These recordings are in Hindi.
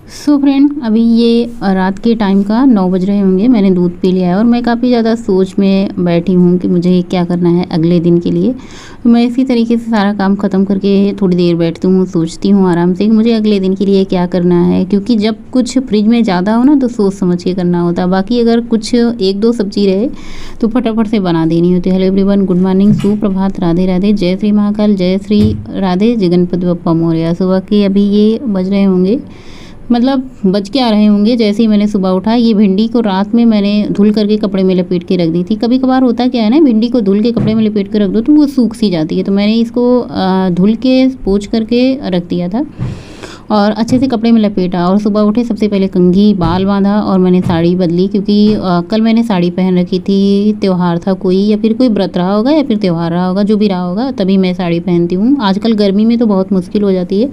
सो फ्रेंड, अभी ये रात के टाइम का 9 बज रहे होंगे। मैंने दूध पी लिया है और मैं काफ़ी ज़्यादा सोच में बैठी हूँ कि मुझे क्या करना है अगले दिन के लिए। तो मैं इसी तरीके से सारा काम ख़त्म करके थोड़ी देर बैठती हूँ, सोचती हूँ आराम से कि मुझे अगले दिन के लिए क्या करना है। क्योंकि जब कुछ फ्रिज में ज़्यादा हो ना तो सोच समझ के करना होता है। बाकी अगर कुछ एक दो सब्जी रहे तो फटाफट से बना देनी होती है। हेलो एवरीवन, गुड मॉर्निंग, सुप्रभात, राधे राधे, जय श्री महाकाल, जय श्री राधे, जय गणपति बप्पा मोरया। सुबह के अभी ये बज रहे होंगे, मतलब बज के आ रहे होंगे। जैसे ही मैंने सुबह उठा, ये भिंडी को रात में मैंने धुल करके कपड़े में लपेट के रख दी थी। कभी कभार होता क्या है ना, भिंडी को धुल के कपड़े में लपेट के रख दो तो वो सूख सी जाती है। तो मैंने इसको धुल के पोंछ करके रख दिया था और अच्छे से कपड़े में लपेटा। और सुबह उठे, सबसे पहले कंघी बाल बांधा और मैंने साड़ी बदली। क्योंकि कल मैंने साड़ी पहन रखी थी, त्यौहार था कोई, या फिर कोई व्रत रहा होगा या फिर त्यौहार रहा होगा, जो भी रहा होगा तभी मैं साड़ी पहनती हूँ। आजकल गर्मी में तो बहुत मुश्किल हो जाती है।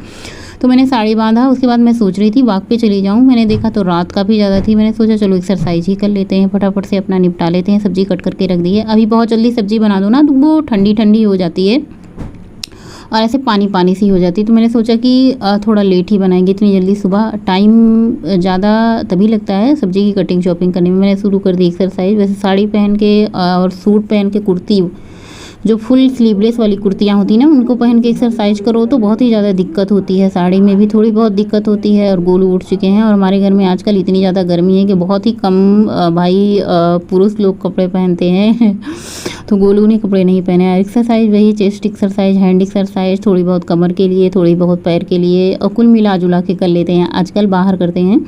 तो मैंने साड़ी बांधा। उसके बाद मैं सोच रही थी वॉक पे चली जाऊँ। मैंने देखा तो रात काफ़ी ज़्यादा थी। मैंने सोचा चलो एक्सरसाइज ही कर लेते हैं, फटाफट से अपना निपटा लेते हैं। सब्जी कट करके रख दी है। अभी बहुत जल्दी सब्जी बना दो ना तो वो ठंडी ठंडी हो जाती है और ऐसे पानी पानी सी हो जाती है। तो मैंने सोचा कि थोड़ा लेट ही बनाएंगे, इतनी जल्दी सुबह टाइम ज़्यादा तभी लगता है सब्जी की कटिंग शॉपिंग करने में। मैंने शुरू कर दी एक्सरसाइज। वैसे साड़ी पहन के और सूट पहन के, कुर्ती जो फुल स्लीवलेस वाली कुर्तियाँ होती हैं ना, उनको पहन के एक्सरसाइज करो तो बहुत ही ज़्यादा दिक्कत होती है। साड़ी में भी थोड़ी बहुत दिक्कत होती है और गोलू उठ चुके हैं। और हमारे घर में आजकल इतनी ज़्यादा गर्मी है कि बहुत ही कम पुरुष लोग कपड़े पहनते हैं तो गोलू ने कपड़े नहीं पहने हैं। एक्सरसाइज वही चेस्ट एक्सरसाइज, हैंड एक्सरसाइज, थोड़ी बहुत कमर के लिए, थोड़ी बहुत पैर के लिए, और कुल मिला जुला के कर लेते हैं। आजकल बाहर करते हैं।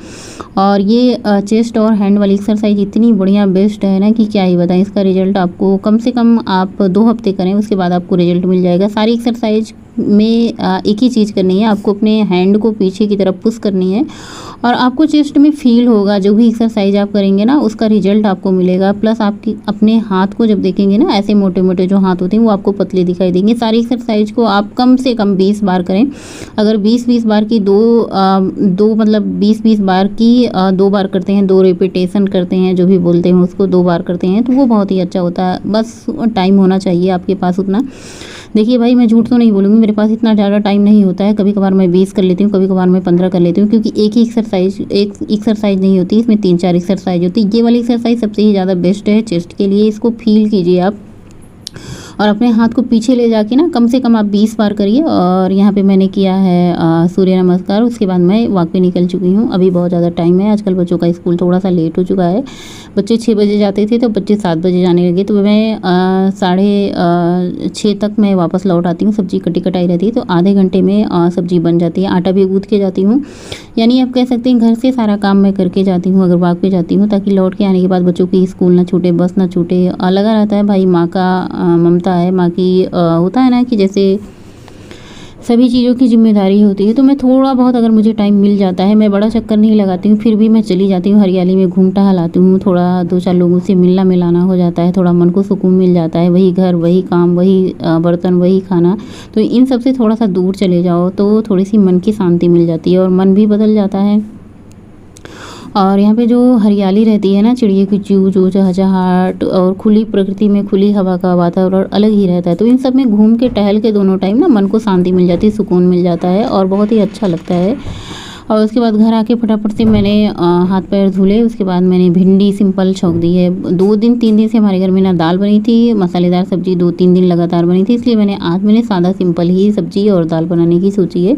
और ये चेस्ट और हैंड वाली एक्सरसाइज इतनी बढ़िया बेस्ट है ना कि क्या ही बताएं। इसका रिजल्ट आपको कम से कम आप 2 हफ्ते करें, उसके बाद आपको रिजल्ट मिल जाएगा। सारी एक्सरसाइज में एक ही चीज़ करनी है, आपको अपने हैंड को पीछे की तरफ पुश करनी है और आपको चेस्ट में फील होगा। जो भी एक्सरसाइज आप करेंगे ना उसका रिजल्ट आपको मिलेगा। प्लस आपकी अपने हाथ को जब देखेंगे ना, ऐसे मोटे मोटे जो हाथ होते हैं वो आपको पतले दिखाई देंगे। सारी एक्सरसाइज को आप कम से कम 20 बार करें। अगर 20-20 बार की दो मतलब 20-20 बार की 2 बार करते हैं, 2 रिपीटेशन करते हैं, जो भी बोलते हैं उसको 2 बार करते हैं तो वो बहुत ही अच्छा होता है। बस टाइम होना चाहिए आपके पास उतना। देखिए भाई, मैं झूठ तो नहीं बोलूँगी, मेरे पास इतना ज़्यादा टाइम नहीं होता है। कभी कभार मैं 20 कर लेती हूँ, कभी कभार मैं 15 कर लेती हूँ। क्योंकि एक ही एक्सरसाइज नहीं होती, इसमें 3-4 एक्सरसाइज होती है। ये वाली एक्सरसाइज सबसे ही ज़्यादा बेस्ट है चेस्ट के लिए। इसको फील कीजिए आप और अपने हाथ को पीछे ले जाके ना कम से कम आप 20 बार करिए। और यहाँ पे मैंने किया है सूर्य नमस्कार। उसके बाद मैं वॉक पे निकल चुकी हूँ। अभी बहुत ज़्यादा टाइम है। आजकल बच्चों का स्कूल थोड़ा सा लेट हो चुका है। बच्चे 6 बजे जाते थे तो बच्चे 7 बजे जाने लगे। तो मैं 6:30 तक मैं वापस लौट आती हूँ। सब्जी कटाई रहती है तो आधे घंटे में सब्जी बन जाती है। आटा भी गूँथ के जाती हूँ, यानी आप कह सकते हैं घर से सारा काम मैं करके जाती हूँ अगर वॉक पे जाती हूँ, ताकि लौट के आने के बाद बच्चों की स्कूल ना छूटे, बस ना छूटे। लगा रहता है भाई, माँ का ममता है, माँ की होता है ना कि जैसे सभी चीज़ों की जिम्मेदारी होती है। तो मैं थोड़ा बहुत अगर मुझे टाइम मिल जाता है, मैं बड़ा चक्कर नहीं लगाती हूँ, फिर भी मैं चली जाती हूँ हरियाली में, घूम टहलाती हूँ। थोड़ा 2-4 लोगों से मिलना मिलाना हो जाता है, थोड़ा मन को सुकून मिल जाता है। वही घर, वही काम, वही बर्तन, वही खाना। तो इन सब से थोड़ा सा दूर चले जाओ तो थोड़ी सी मन की शांति मिल जाती है और मन भी बदल जाता है। और यहाँ पे जो हरियाली रहती है ना, चिड़िया की चू चू चहचहाट और खुली प्रकृति में खुली हवा का वातावरण अलग ही रहता है। तो इन सब में घूम के टहल के दोनों टाइम ना मन को शांति मिल जाती है, सुकून मिल जाता है और बहुत ही अच्छा लगता है। और उसके बाद घर आके फटाफट से मैंने हाथ पैर धुले। उसके बाद मैंने भिंडी सिंपल छौंक दी है। 2-3 दिन से हमारे घर में ना दाल बनी थी, मसालेदार सब्जी 2-3 दिन लगातार बनी थी, इसलिए आज मैंने सादा सिंपल ही सब्जी और दाल बनाने की सोची है।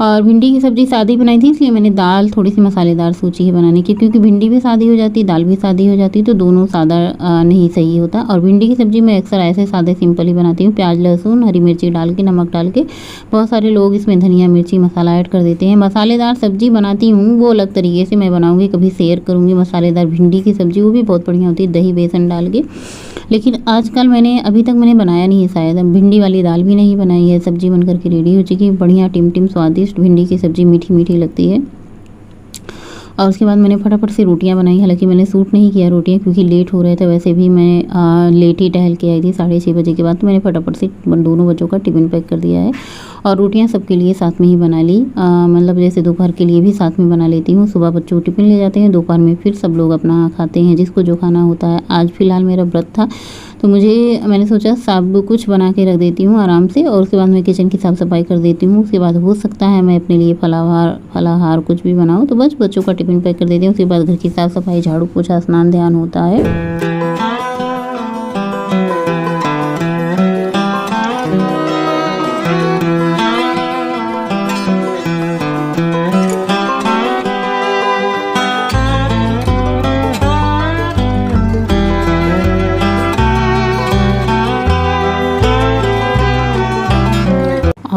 और भिंडी की सब्ज़ी सादी बनाई थी, इसलिए मैंने दाल थोड़ी सी मसालेदार सोची है बनाने की। क्योंकि भिंडी भी सादी हो जाती, दाल भी सादी हो जाती, तो दोनों सादा नहीं सही होता। और भिंडी की सब्ज़ी मैं अक्सर ऐसे सादे सिंपल ही बनाती हूँ, प्याज लहसुन हरी मिर्ची डाल के, नमक डाल के। बहुत सारे लोग इसमें धनिया मिर्ची मसाला ऐड कर देते हैं। मसालेदार सब्ज़ी बनाती हूँ वो अलग तरीके से मैं बनाऊँगी, कभी शेयर करूँगी। मसालेदार भिंडी की सब्ज़ी वो भी बहुत बढ़िया होती है, दही बेसन डाल के। लेकिन आजकल अभी तक मैंने बनाया नहीं है शायद। भिंडी वाली दाल भी नहीं बनाई है। सब्ज़ी बन करके रेडी हो चुकी है, बढ़िया टिम स्वादिष्ट भिंडी की सब्ज़ी, मीठी मीठी लगती है। और उसके बाद मैंने फटाफट से रोटियां बनाई। हालांकि मैंने सूट नहीं किया रोटियां, क्योंकि लेट हो रहे थे। वैसे भी मैं लेट ही टहल के आई थी 6:30 बजे के बाद। तो मैंने फटाफट से दोनों बच्चों का टिफ़िन पैक कर दिया है और रोटियां सबके लिए साथ में ही बना ली। मतलब जैसे दोपहर के लिए भी साथ में बना लेती हूँ। सुबह बच्चों टिफ़िन ले जाते हैं, दोपहर में फिर सब लोग अपना खाते हैं, जिसको जो खाना होता है। आज फ़िलहाल मेरा व्रत था तो मैंने सोचा सब कुछ बना के रख देती हूँ आराम से, और उसके बाद मैं किचन की साफ़ सफाई कर देती हूँ। उसके बाद हो सकता है मैं अपने लिए फलाहार कुछ भी बनाऊँ, तो बस बच्चों का टिफ़िन पैक कर देती हूँ। उसके बाद घर की साफ़ सफाई, झाड़ू पोछा, स्नान ध्यान होता है।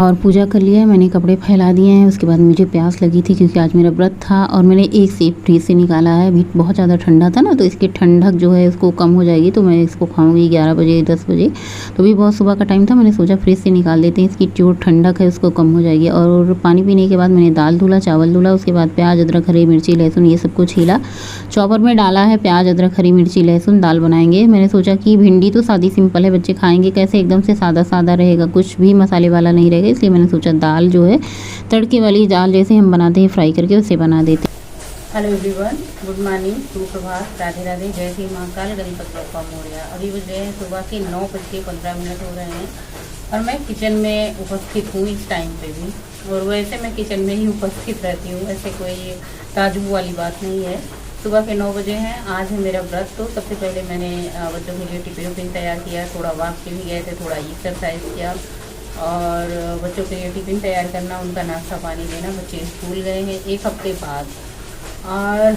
और पूजा कर लिया है मैंने, कपड़े फैला दिए हैं। उसके बाद मुझे प्यास लगी थी क्योंकि आज मेरा व्रत था, और मैंने एक सेब फ्रीज से निकाला है। अभी बहुत ज़्यादा ठंडा था ना, तो इसकी ठंडक जो है उसको कम हो जाएगी, तो मैं इसको खाऊंगी 11 बजे 10 बजे। तो भी बहुत सुबह का टाइम था, मैंने सोचा फ्रीज से निकाल देते हैं, इसकी जो ठंडक है उसको कम हो जाएगी। और पानी पीने के बाद मैंने दाल धुला, चावल धुला, उसके बाद प्याज अदरक हरी मिर्ची लहसुन ये सब कुछ छीला, चॉपर में डाला है। प्याज अदरक हरी मिर्ची लहसुन, दाल बनाएंगे। मैंने सोचा कि भिंडी तो सादी सिंपल है, बच्चे खाएंगे कैसे, एकदम से सादा सादा रहेगा, कुछ भी मसाले वाला नहीं रहेगा, इसलिए मैंने सोचा दाल जो है तड़के वाली दाल जैसे हम बनाते हैं फ्राई करके उसे बना देते हैं। हेलो एवरीवन, गुड मॉर्निंग, सुप्रभात, राधे राधे, जय श्री महाकाल, गणपति बप्पा मोरया। अभी बज रहे हैं सुबह के 9:15 हो रहे हैं और मैं किचन में उपस्थित हूँ इस टाइम पे भी। और वैसे मैं किचन में ही उपस्थित रहती हूँ, ऐसे कोई ताजुब वाली बात नहीं है। सुबह के 9 बजे हैं, आज है मेरा व्रत। तो सबसे पहले मैंने बच्चों के लिए टिफिन तैयार किया, थोड़ा वॉक पे भी गए थे, थोड़ा एक्सरसाइज किया, और बच्चों के लिए टिफ़िन तैयार करना, उनका नाश्ता पानी देना। बच्चे स्कूल गए हैं 1 हफ्ते बाद, और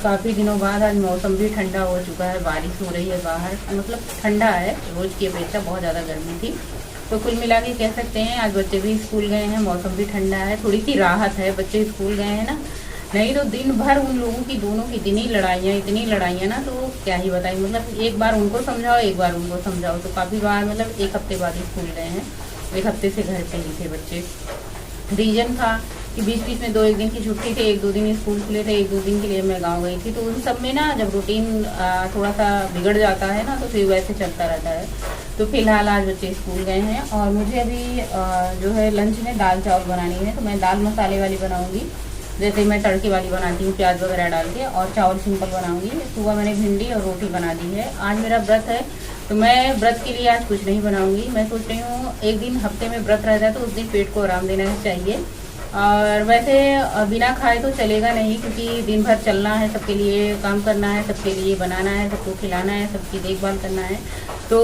काफ़ी दिनों बाद आज मौसम भी ठंडा हो चुका है, बारिश हो रही है बाहर, मतलब ठंडा है, रोज़ की अपेक्षा बहुत ज़्यादा गर्मी थी। तो कुल मिला के कह सकते हैं आज बच्चे भी स्कूल गए हैं, मौसम भी ठंडा है, थोड़ी सी राहत है, बच्चे स्कूल गए हैं ना। नहीं तो दिन भर उन लोगों की दोनों की इतनी लड़ाइयाँ ना, तो क्या ही बताएं। मतलब एक बार उनको समझाओ, एक बार उनको समझाओ, तो काफ़ी बार मतलब 1 हफ्ते बाद ही स्कूल गए हैं, 1 हफ्ते से घर पे ही थे बच्चे। रीजन था कि बीच बीच में 2-1 दिन की छुट्टी थी, 1-2 दिन स्कूल खुले थे, 1-2 दिन के लिए मैं गांव गई थी। तो उन सब में ना जब रूटीन थोड़ा सा बिगड़ जाता है ना, तो फिर वैसे चलता रहता है। तो फिलहाल आज बच्चे स्कूल गए हैं, और मुझे अभी जो है लंच में दाल चावल बनानी है। तो मैं दाल मसाले वाली बनाऊँगी, जैसे मैं तड़के वाली बनाती हूँ प्याज वगैरह डाल के, और चावल सिंपल बनाऊँगी। सुबह मैंने भिंडी और रोटी बना दी है। आज मेरा व्रत है, तो मैं व्रत के लिए आज कुछ नहीं बनाऊंगी। मैं सोच रही हूँ एक दिन हफ्ते में व्रत रहता है, तो उस दिन पेट को आराम देना चाहिए। और वैसे बिना खाए तो चलेगा नहीं, क्योंकि दिन भर चलना है, सबके लिए काम करना है, सबके लिए बनाना है, सबको खिलाना है, सबकी देखभाल करना है। तो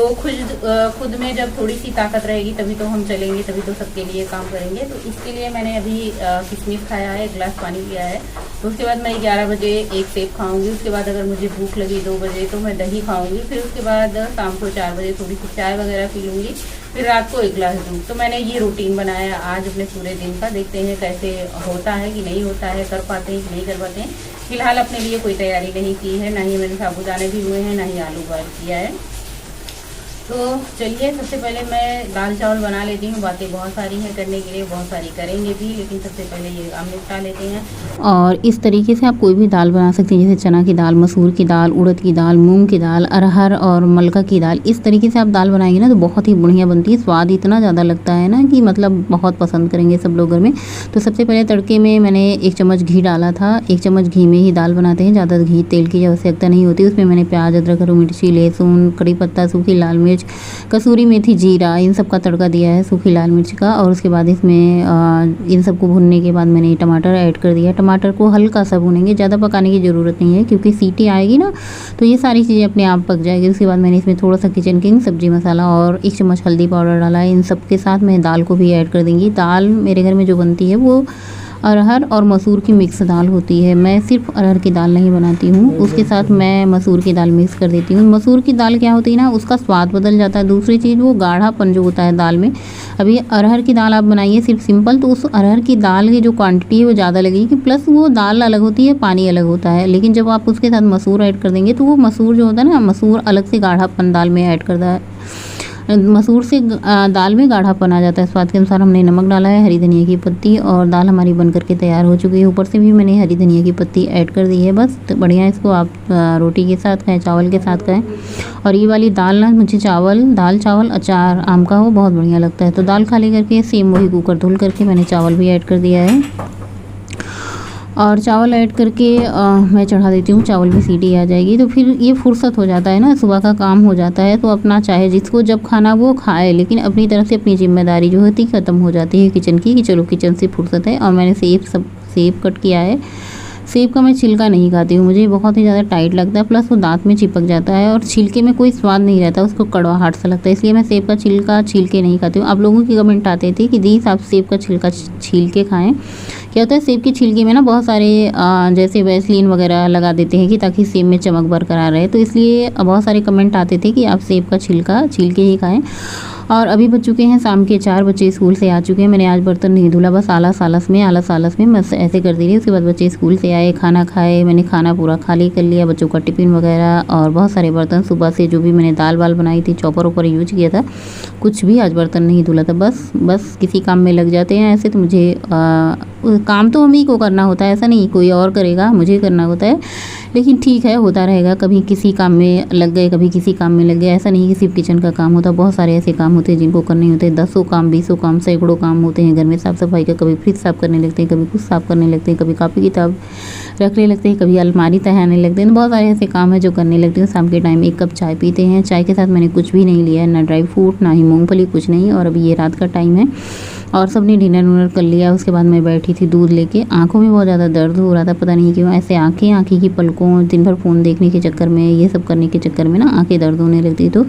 खुद में जब थोड़ी सी ताकत रहेगी तभी तो हम चलेंगे, तभी तो सबके लिए काम करेंगे। तो इसके लिए मैंने अभी किशमिश खाया है, 1 गिलास पानी पिया है। तो उसके बाद मैं 11 बजे एक सेब खाऊंगी। उसके बाद अगर मुझे भूख लगी 2 बजे तो मैं दही खाऊंगी। फिर उसके बाद शाम को 4 बजे थोड़ी सी चाय वगैरह पी लूँगी। फिर रात को 1 गिलास दूध। तो मैंने ये रूटीन बनाया आज अपने पूरे दिन का। देखते हैं कैसे होता है कि नहीं होता है, कर पाते हैं कि नहीं कर पाते हैं। फिलहाल अपने लिए कोई तैयारी नहीं की है, ना ही मैंने साबुदाने भी हुए हैं, ना ही आलू बॉयल किया है। तो चलिए सबसे पहले मैं दाल चावल बना लेती हूँ। बातें बहुत सारी हैं करने के लिए, बहुत सारी करेंगे भी, लेकिन सबसे पहले ये काम निपटा लेते हैं। और इस तरीके से आप कोई भी दाल बना सकते हैं, जैसे चना की दाल, मसूर की दाल, उड़द की दाल, मूंग की दाल, अरहर और मलका की दाल। इस तरीके से आप दाल बनाएंगे ना तो बहुत ही बढ़िया बनती है, स्वाद इतना ज़्यादा लगता है ना कि मतलब बहुत पसंद करेंगे सब लोग घर में। तो सबसे पहले तड़के में मैंने 1 चम्मच घी डाला था। 1 चम्मच घी में ही दाल बनाते हैं, ज़्यादा घी तेल की आवश्यकता नहीं होती। उसमें मैंने प्याज अदरक हरी मिर्ची लहसुन कड़ी पत्ता सूखी लाल मिर्च कसूरी मेथी जीरा इन सब का तड़का दिया है, सूखी लाल मिर्च का। और उसके बाद इसमें इन सबको भुनने के बाद मैंने टमाटर ऐड कर दिया। टमाटर को हल्का सा भुनेंगे, ज़्यादा पकाने की ज़रूरत नहीं है, क्योंकि सीटी आएगी ना तो ये सारी चीज़ें अपने आप पक जाएगी। उसके बाद मैंने इसमें थोड़ा सा किचन किंग सब्जी मसाला और 1 चम्मच हल्दी पाउडर डाला है। इन सब के साथ मैं दाल को भी ऐड कर देंगी। दाल मेरे घर में जो बनती है वो अरहर और मसूर की मिक्स दाल होती है। मैं सिर्फ अरहर की दाल नहीं बनाती हूँ, उसके साथ मैं मसूर की दाल मिक्स कर देती हूँ। मसूर की दाल क्या होती है ना, उसका स्वाद बदल जाता है। दूसरी चीज़ वो गाढ़ापन जो होता है दाल में। अभी अरहर की दाल आप बनाइए सिर्फ सिंपल, तो उस अरहर की दाल की जो क्वांटिटी है वो ज़्यादा लगेगी, प्लस वो दाल अलग होती है, पानी अलग होता है। लेकिन जब आप उसके साथ मसूर ऐड कर देंगे तो वो मसूर जो होता है ना, मसूर अलग से गाढ़ापन दाल में ऐड करता है। मसूर से दाल में गाढ़ापन आ जाता है। स्वाद के अनुसार हमने नमक डाला है, हरी धनिया की पत्ती, और दाल हमारी बन करके तैयार हो चुकी है। ऊपर से भी मैंने हरी धनिया की पत्ती ऐड कर दी है। बस तो बढ़िया, इसको आप रोटी के साथ खाएं, चावल के साथ खाएं। और ये वाली दाल ना मुझे दाल चावल अचार आम का हो बहुत बढ़िया लगता है। तो दाल खाली करके सेम वही कुकर धुल करके मैंने चावल भी ऐड कर दिया है। और चावल ऐड करके मैं चढ़ा देती हूँ। चावल भी सीटी आ जाएगी तो फिर ये फुर्सत हो जाता है ना, सुबह का काम हो जाता है। तो अपना चाहे जिसको जब खाना वो खाए, लेकिन अपनी तरफ से अपनी जिम्मेदारी जो होती ख़त्म हो जाती है किचन की, कि चलो किचन से फुर्सत है। और मैंने सेब कट किया है। सेब का मैं छिलका नहीं खाती हूँ, मुझे बहुत ही ज़्यादा टाइट लगता है, प्लस वो दांत में चिपक जाता है और छिलके में कोई स्वाद नहीं रहता, उसको कड़वाहट सा लगता है, इसलिए मैं सेब का छिलका छील के नहीं खाती हूँ। आप लोगों की कमेंट आते थे कि दी आप सेब का छिलका छील के खाएँ। क्या होता है, सेब की छिलके में ना बहुत सारे जैसे वैसलीन वगैरह लगा देते हैं कि ताकि सेब में चमक बरकरार रहे, तो इसलिए बहुत सारे कमेंट आते थे कि आप सेब का छिलका छील के ही खाएँ। और अभी बज चुके हैं शाम के 4, बच्चे स्कूल से आ चुके हैं। मैंने आज बर्तन नहीं धुला, बस आलस आलस में बस ऐसे कर दी रही। उसके बाद बच्चे स्कूल से आए, खाना खाए, मैंने खाना पूरा खाली कर लिया, बच्चों का टिफ़िन वगैरह। और बहुत सारे बर्तन सुबह से जो भी मैंने दाल वाल बनाई थी, चॉपर ऊपर यूज किया था, कुछ भी आज बर्तन नहीं धुला था। बस किसी काम में लग जाते हैं ऐसे, तो मुझे काम तो हम ही को करना होता है, ऐसा नहीं कोई और करेगा, मुझे करना होता है। लेकिन ठीक है, होता रहेगा, कभी किसी काम में लग गए, कभी किसी काम में लग गए। ऐसा नहीं कि सिर्फ किचन का काम होता, बहुत सारे ऐसे काम होते हैं जिनको करने होते हैं। 10 काम, 20 काम, सैकड़ों काम होते हैं घर में। साफ़ सफाई का, कभी फ्रिज साफ़ करने लगते हैं, कभी कुछ साफ़ करने लगते हैं, कभी कापी किताब रखने लगते हैं, कभी अलमारी तहने लगते हैं। बहुत सारे ऐसे काम है जो करने लगते हैं। शाम के टाइम 1 कप चाय पीते हैं। चाय के साथ मैंने कुछ भी नहीं लिया है, ना ड्राई फ्रूट, ना ही मूँगफली, कुछ नहीं। और अभी ये रात का टाइम है और सबने डिनर विनर कर लिया। उसके बाद मैं बैठी थी दूध लेके। आंखों में बहुत ज़्यादा दर्द हो रहा था, पता नहीं क्यों, ऐसे आंखें की पलकों, दिन भर फ़ोन देखने के चक्कर में, ये सब करने के चक्कर में ना आंखें दर्द होने लगती। तो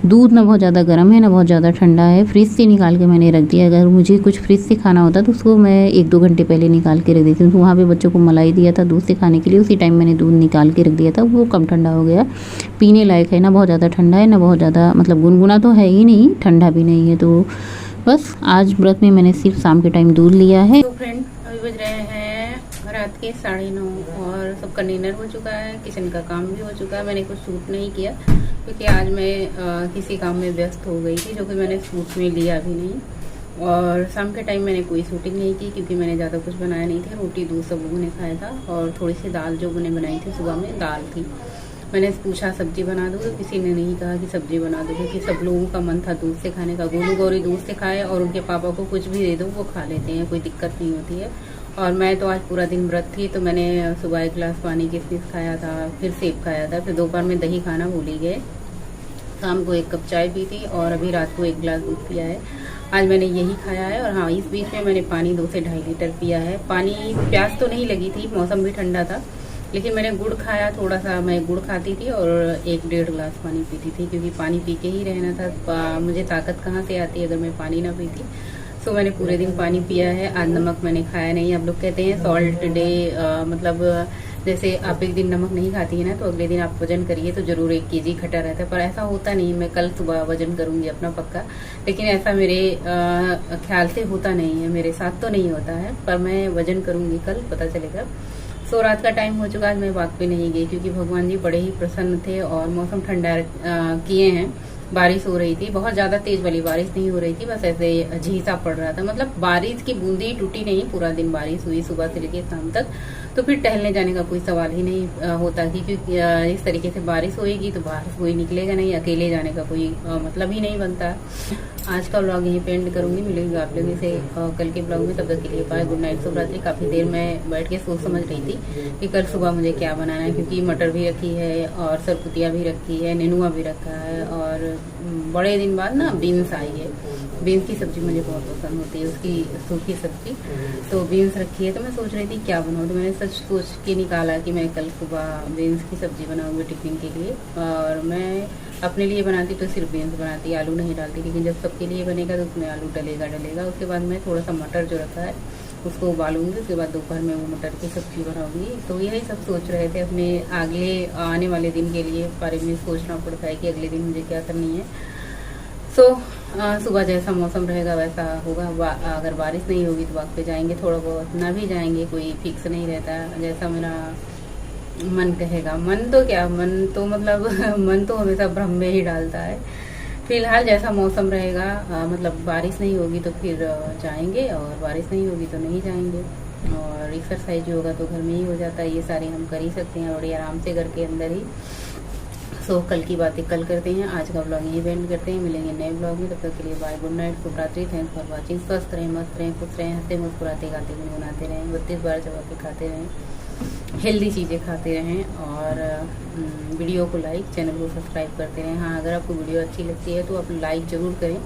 दूध ना बहुत ज़्यादा गर्म है, ना बहुत ज़्यादा ठंडा है, फ्रिज से निकाल के मैंने रख दिया। अगर मुझे कुछ फ्रिज से खाना होता तो उसको मैं 1-2 घंटे पहले निकाल के रख देती हूँ। तो वहाँ पर बच्चों को मलाई दिया था दूध से खाने के लिए, उसी टाइम मैंने दूध निकाल के रख दिया था, वो कम ठंडा हो गया, पीने लायक है। ना बहुत ज़्यादा ठंडा है, ना बहुत ज़्यादा मतलब गुनगुना तो है ही नहीं, ठंडा भी नहीं है। तो बस आज व्रत में मैंने सिर्फ शाम के टाइम दूध लिया है। तो फ्रेंड, अभी बज रहे हैं रात के 9:30 और सबका डिनर हो चुका है, किचन का काम भी हो चुका है। मैंने कुछ शूट नहीं किया क्योंकि आज मैं किसी काम में व्यस्त हो गई थी, जो कि मैंने शूट में लिया भी नहीं। और शाम के टाइम मैंने कोई शूटिंग नहीं की क्योंकि मैंने ज़्यादा कुछ बनाया नहीं था। रोटी दूध सब लोगों ने खाया था और थोड़ी सी दाल जो मैंने बनाई थी सुबह में, दाल थी। मैंने पूछा सब्जी बना दूँ, तो किसी ने नहीं कहा कि सब्जी बना दो, क्योंकि सब लोगों का मन था दूध से खाने का। गोलू गौरी दूध से खाए और उनके पापा को कुछ भी दे दो वो खा लेते हैं, कोई दिक्कत नहीं होती है। और मैं तो आज पूरा दिन व्रत थी, तो मैंने सुबह 1 गिलास पानी किशमिश खाया था, फिर सेब खाया था, फिर दोपहर में दही खाना भूल ही गए। शाम को 1 कप चाय पी थी और अभी रात को 1 गिलास दूध पिया है। आज मैंने यही खाया है। और हाँ, इस बीच में मैंने पानी 2 से 2.5 लीटर पिया है। पानी, प्यास तो नहीं लगी थी, मौसम भी ठंडा था, लेकिन मैंने गुड़ खाया थोड़ा सा। मैं गुड़ खाती थी और 1-1.5 गिलास पानी पीती थी, क्योंकि पानी पी के ही रहना था। मुझे ताकत कहाँ से आती अगर मैं पानी ना पीती। सो मैंने पूरे दिन पानी पिया है। आज नमक मैंने खाया नहीं। अब लोग कहते हैं सॉल्ट डे, मतलब जैसे आप एक दिन नमक नहीं खाती है ना, तो अगले दिन आप वजन करिए तो जरूर 1 kg घटा रहता है, पर ऐसा होता नहीं। मैं कल सुबह वजन करूंगी अपना पक्का, लेकिन ऐसा मेरे ख्याल से होता नहीं है, मेरे साथ तो नहीं होता है, पर मैं वजन करूंगी, कल पता चलेगा। सो रात का टाइम हो चुका, आज मैं वॉक पे नहीं गई क्योंकि भगवान जी बड़े ही प्रसन्न थे और मौसम ठंडा किए हैं। बारिश हो रही थी, बहुत ज्यादा तेज वाली बारिश नहीं हो रही थी, बस ऐसे झीसा पड़ रहा था। मतलब बारिश की बूंदी टूटी नहीं, पूरा दिन बारिश हुई सुबह से लेकर शाम तक। तो फिर टहलने जाने का कोई सवाल ही नहीं होता, क्योंकि इस तरीके से बारिश होएगी तो बाहर कोई निकलेगा नहीं, अकेले जाने का कोई मतलब ही नहीं बनता। आज का व्लॉग यहीं पे एंड करूंगी। मिलेंगे आप लोगों से कल के ब्लॉग में, तब तक के लिए बाय, गुड नाइट, शुभ रात्रि। काफी देर मैं बैठ के सोच समझ रही थी कि कल सुबह मुझे क्या बनाना है, क्योंकि मटर भी रखी है और सरपुतिया भी रखी है, नेनुआ भी रखा है, और बड़े दिन बाद ना बीन्स आई है। बीन्स की सब्जी मुझे बहुत पसंद होती है, उसकी सूखी सब्जी। तो बीन्स रखी है, तो मैं सोच रही थी क्या बनाऊँ। तो मैंने सोच के निकाला कि मैं कल सुबह बीन्स की सब्जी बनाऊंगी टिफिन के लिए। और मैं अपने लिए बनाती तो सिर्फ बीन्स बनाती, आलू नहीं डालती, लेकिन जब सबके लिए बनेगा तो उसमें आलू डलेगा। उसके बाद मैं थोड़ा सा मटर जो रखा है उसको उबालूंगी, उसके बाद दोपहर में वो मटर की सब्जी बनाऊंगी। तो यही सब सोच रहे थे। अपने अगले आने वाले दिन के लिए बारे में सोचना पड़ता है कि अगले दिन मुझे क्या करनी है। सो सुबह जैसा मौसम रहेगा वैसा होगा। अगर बारिश नहीं होगी तो वॉक पे जाएंगे, थोड़ा बहुत ना भी जाएंगे, कोई फिक्स नहीं रहता, जैसा मेरा मन कहेगा। मन तो क्या, मन तो मतलब मन तो हमेशा भ्रम में ही डालता है। फिलहाल जैसा मौसम रहेगा, मतलब बारिश नहीं होगी तो फिर जाएंगे, और बारिश नहीं होगी तो नहीं जाएंगे। और एक्सरसाइज होगा तो घर में ही हो जाता है, ये सारे हम कर ही सकते हैं बड़ी आराम से घर के अंदर ही। सो कल की बातें कल करते हैं, आज का ब्लॉग यही एंड करते हैं। मिलेंगे नए ब्लॉग में, तब तक के लिए बाय, गुड नाइट, शुभ रात्रि, थैंक्स फॉर वॉचिंग। स्वस्थ रहें, मस्त रहें, खुश रहें, हंसते मुस्कुराते गाते गुनगुनाते रहें, 32 बार चबा के खाते रहें, हेल्दी चीज़ें खाते रहें और वीडियो को लाइक, चैनल को सब्सक्राइब करते रहें। हाँ, अगर आपको वीडियो अच्छी लगती है तो आप लाइक ज़रूर करें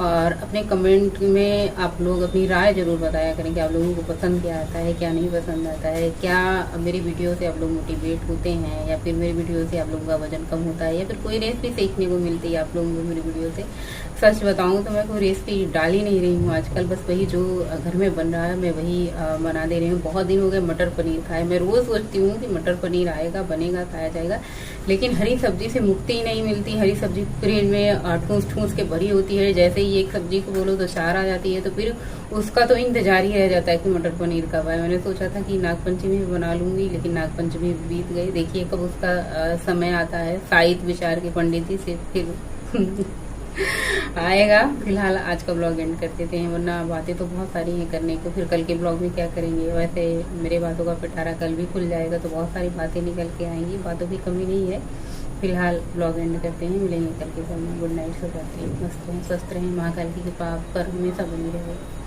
और अपने कमेंट में आप लोग अपनी राय ज़रूर बताया करें कि आप लोगों को पसंद क्या आता है, क्या नहीं पसंद आता है, क्या मेरी वीडियो से आप लोग मोटिवेट होते हैं या फिर मेरी वीडियो से आप लोगों का वजन कम होता है या फिर कोई रेसिपी सीखने को मिलती है आप लोगों को मेरी वीडियो से। सच बताऊं तो मैं कोई रेसिपी डाल ही नहीं रही हूँ आजकल, बस वही जो घर में बन रहा है मैं वही बना दे रही हूँ। बहुत दिन हो गए मटर पनीर खाए, मैं रोज़ सोचती हूँ कि मटर पनीर आएगा, बनेगा, खाया जाएगा, लेकिन हरी सब्जी से मुक्ति ही नहीं मिलती। हरी सब्जी फ्रिज में ठूस ठूस के भरी होती है, जैसे ही एक सब्जी को बोलो तो 4 आ जाती है, तो फिर उसका तो इंतजार ही रह जाता है कि मटर पनीर कब आए। मैंने सोचा था कि नागपंचमी में बना लूंगी, लेकिन नागपंचमी बीत गई। देखिए कब उसका समय आता है, साहित्य विचार के पंडित जी से फिर आएगा। फिलहाल आज का ब्लॉग एंड कर देते हैं, वरना बातें तो बहुत सारी हैं करने को। फिर कल के ब्लॉग में क्या करेंगे, वैसे मेरे बातों का पिटारा कल भी खुल जाएगा तो बहुत सारी बातें निकल के आएंगी, बातों की कमी नहीं है। फिलहाल ब्लॉग एंड करते हैं, मिलेंगे कल के समय। गुड नाइट, शुभ रात्रि, मस्त रहें, स्वस्थ रहें, महाकाल की कृपा आप पर हमेशा बनी रहे।